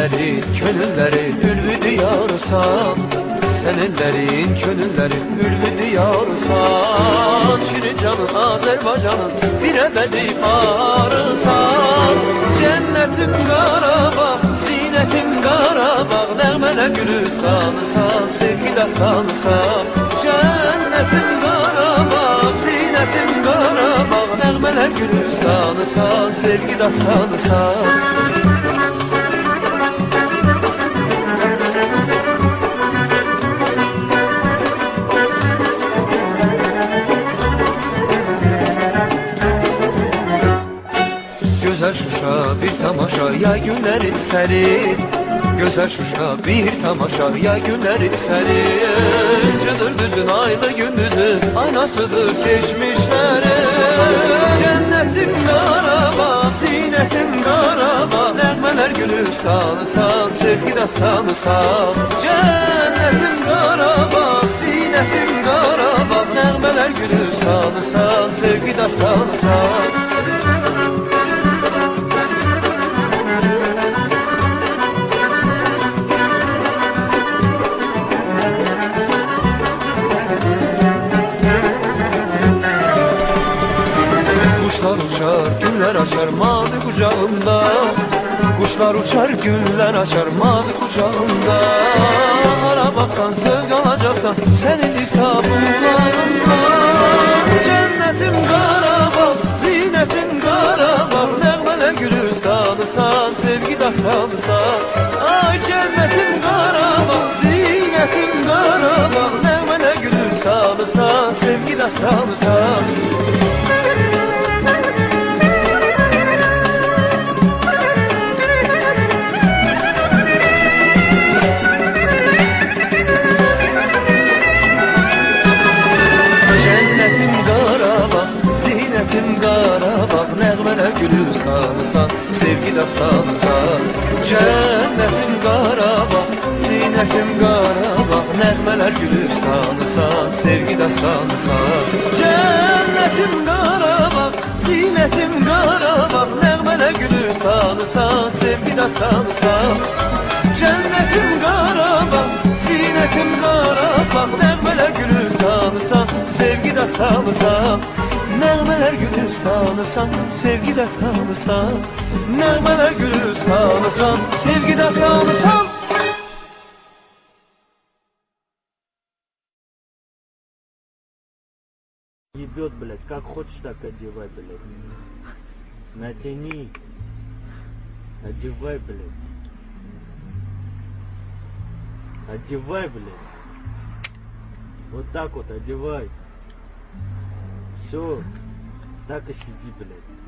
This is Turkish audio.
ellerin könülleri ülvü diyarsan, sen ellerin könülleri ülvü diyarsan, şirin canın Azerbaycan'ın bir ebedi arısan. Cennetim Qarabağ, zinetim Qarabağ, nəğmələ gülüstanısan, sevgi dastanısan. Cennetim Qarabağ, zinetim Qarabağ, nəğmələ gülüstanısan, sevgi dastanısan. Gözəl Şuşa bir tamaşa, yay günləri sərin. Gözəl Şuşa bir tamaşa, yay günləri sərin. Cıdır düzün aylı gündüzün aynasıdır geçmişlərin. Cennetim Qarabağ, zinetim Qarabağ, nəğmələr gülüstanısan, sevgi dastanısan. Cennetim Qarabağ, zinetim Qarabağ, nəğmələr gülüstanısan, sevgi dastanısan. Kuşlar uçar, güller açar mavi kucağında. Kuşlar uçar, güller açar mavi kucağında. Ara baksan zövk alacaksan senin hesabınlarında. Cennetim Qarabağ, zinetim Qarabağ, nəğmələ gülüstanısan, sevgi dastanısan. Ay cennetim Qarabağ, zinetim Qarabağ, nəğmələ gülüstanısan, sevgi dastanısan. Gülüstanısan, sevgi dastanısan. Cennetim Qarabağ, zinetim Qarabağ, nəğmələr gülüstanısan, sevgi dastanısan. Cennetim Qarabağ, zinetim Qarabağ, nəğmələr gülüstanısan, sevgi dastanısan. Cennetim Qarabağ, zinetim Qarabağ, nəğmələr gülüstanısan, sevgi dastanısan. Nəğmələr gülüstanısan, sevgi dastanısan. Nəğmələr gülüstanısan, sevgi dastanısan. Ебет, блядь, как хочешь, так одевай, блядь. Натяни. Одевай, блядь. Одевай, блядь. Вот так вот одевай. Все, так и сиди, блядь.